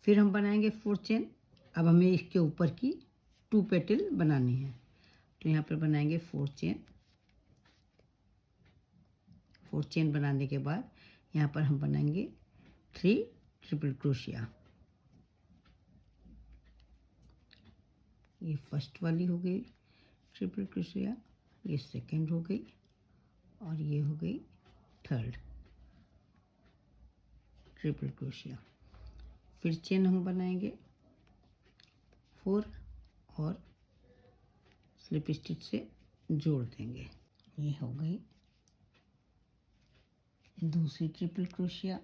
फिर हम बनाएंगे 4 चेन। अब हमें इसके ऊपर की 2 पेटल बनानी है, तो यहाँ पर बनाएंगे 4 चेन। 4 चेन बनाने के बाद यहाँ पर हम बनाएंगे 3 ट्रिपल क्रोशिया। ये फर्स्ट वाली हो गई ट्रिपल क्रोशिया, ये सेकंड हो गई और ये हो गई थर्ड ट्रिपल क्रोशिया। फिर चेन हम बनाएंगे 4 और स्लिप स्टिच से जोड़ देंगे। ये हो गई दूसरी ट्रिपल क्रोशिया,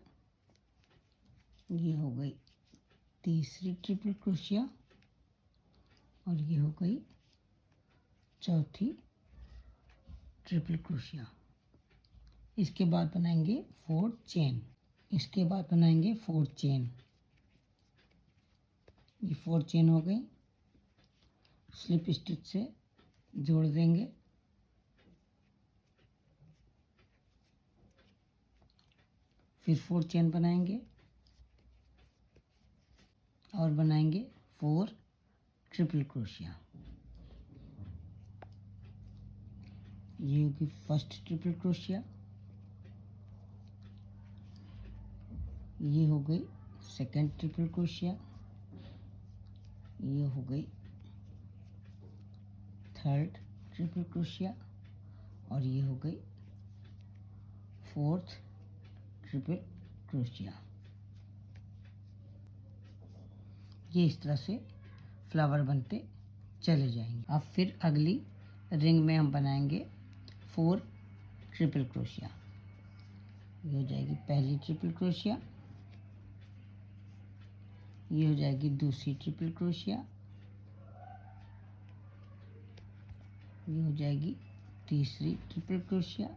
ये हो गई तीसरी ट्रिपल क्रोशिया और ये हो गई चौथी ट्रिपल क्रोशिया। इसके बाद बनाएंगे 4 चेन। इसके बाद बनाएंगे 4 चेन। ये 4 चेन हो गई, स्लिप स्टिच से जोड़ देंगे। फिर 4 चेन बनाएंगे और बनाएंगे 4 ट्रिपल क्रोशिया। ये होगी फर्स्ट ट्रिपल क्रोशिया, ये हो गई सेकंड ट्रिपल क्रोशिया, ये हो गई थर्ड ट्रिपल क्रोशिया और ये हो गई फोर्थ ट्रिपल क्रोशिया। ये इस तरह से फ्लावर बनते चले जाएंगे। अब फिर अगली रिंग में हम बनाएंगे 4 ट्रिपल क्रोशिया। ये हो जाएगी पहली ट्रिपल क्रोशिया, ये हो जाएगी दूसरी ट्रिपल क्रोशिया, ये हो जाएगी तीसरी ट्रिपल क्रोशिया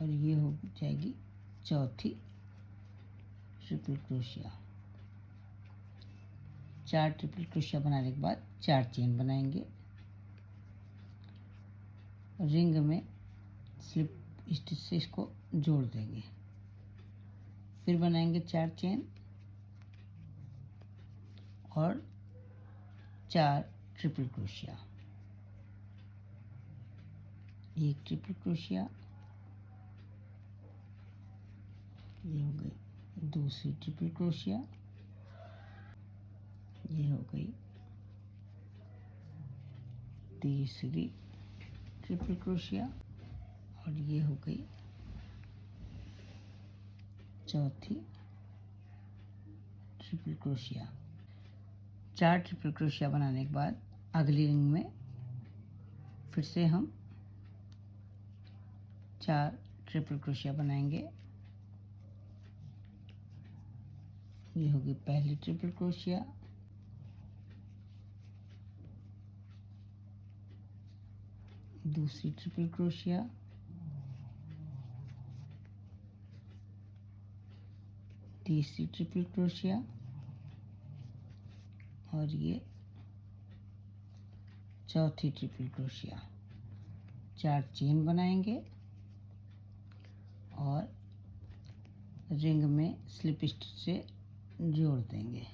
और ये हो जाएगी चौथी ट्रिपल क्रोशिया। 4 ट्रिपल क्रोशिया बनाने के बाद 4 चेन बनाएंगे। रिंग में स्लिप स्टिच से इसको जोड़ देंगे। फिर बनाएंगे 4 चेन और 4 ट्रिपल क्रोशिया। एक ट्रिपल क्रोशिया, ये हो गई दूसरी ट्रिपल क्रोशिया, ये हो गई तीसरी ट्रिपल क्रोशिया और ये हो गई चौथी ट्रिपल क्रोशिया। 4 ट्रिपल क्रोशिया बनाने के बाद अगली रिंग में फिर से हम 4 ट्रिपल क्रोशिया बनाएंगे। ये होगी पहली ट्रिपल क्रोशिया, दूसरी ट्रिपल क्रोशिया, तीसरी ट्रिपल क्रोशिया और ये चौथी ट्रिपल क्रोशिया। 4 चेन बनाएंगे और रिंग में स्लिप स्टिच से जोड़ देंगे।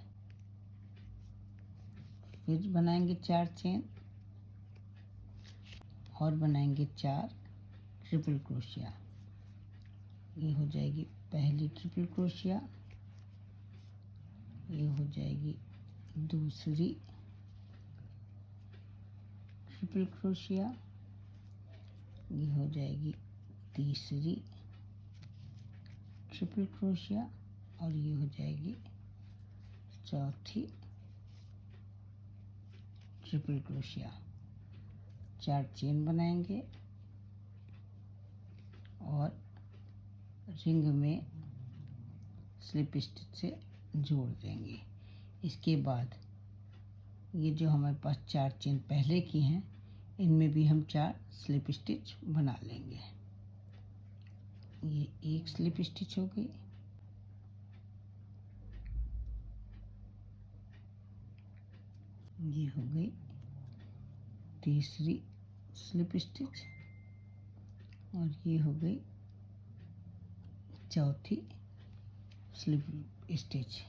फिर बनाएंगे 4 चेन और बनाएंगे 4 ट्रिपल क्रोशिया। ये हो जाएगी पहली ट्रिपल क्रोशिया, ये हो जाएगी दूसरी ट्रिपल क्रोशिया, ये हो जाएगी तीसरी ट्रिपल क्रोशिया और ये हो जाएगी चौथी ट्रिपल क्रोशिया। 4 चेन बनाएंगे और रिंग में स्लिप स्टिच से जोड़ देंगे। इसके बाद ये जो हमारे पास 4 चेन पहले की हैं, इनमें भी हम 4 स्लिप स्टिच बना लेंगे। ये एक स्लिप स्टिच हो गई, ये हो गई तीसरी स्लिप स्टिच और ये हो गई चौथी स्लिप स्टिच,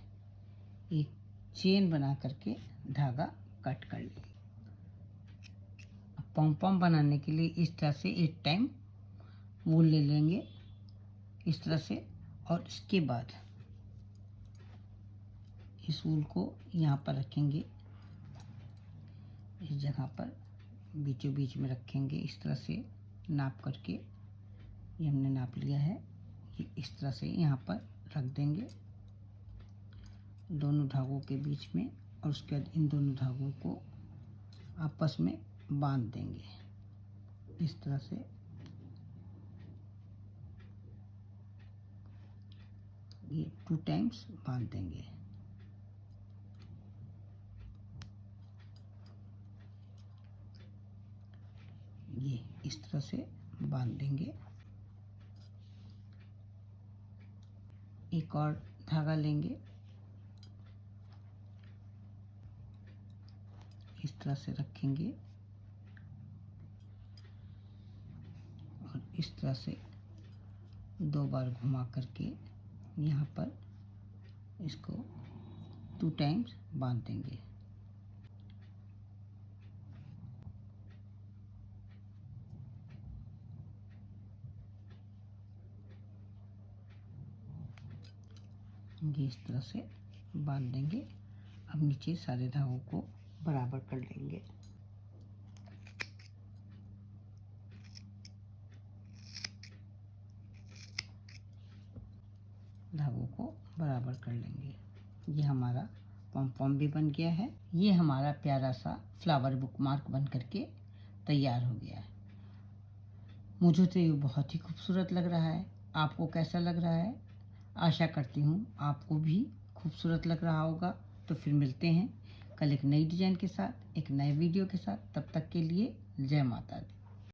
एक चेन बना करके धागा कट कर लेंगे। पॉम पॉम बनाने के लिए इस तरह से एक टाइम वूल ले लेंगे इस तरह से, और इसके बाद इस वूल को यहाँ पर रखेंगे, इस जगह पर बीचों बीच में रखेंगे इस तरह से नाप करके। ये हमने नाप लिया है, ये इस तरह से यहाँ पर रख देंगे दोनों धागों के बीच में, और उसके बाद इन दोनों धागों को आपस में बांध देंगे इस तरह से। ये 2 टाइम्स बांध देंगे। ये इस तरह से बांध देंगे। एक और धागा लेंगे, इस तरह से रखेंगे और इस तरह से 2 बार घुमा करके यहाँ पर इसको 2 टाइम्स बांध देंगे। ये इस तरह से बांध देंगे। अब नीचे सारे धागों को बराबर कर लेंगे। धागों को बराबर कर लेंगे। ये हमारा पॉम पॉम भी बन गया है। ये हमारा प्यारा सा फ्लावर बुकमार्क बन करके तैयार हो गया है। मुझे तो ये बहुत ही खूबसूरत लग रहा है। आपको कैसा लग रहा है? आशा करती हूँ आपको भी खूबसूरत लग रहा होगा। तो फिर मिलते हैं कल एक नई डिजाइन के साथ, एक नए वीडियो के साथ। तब तक के लिए जय माता दी।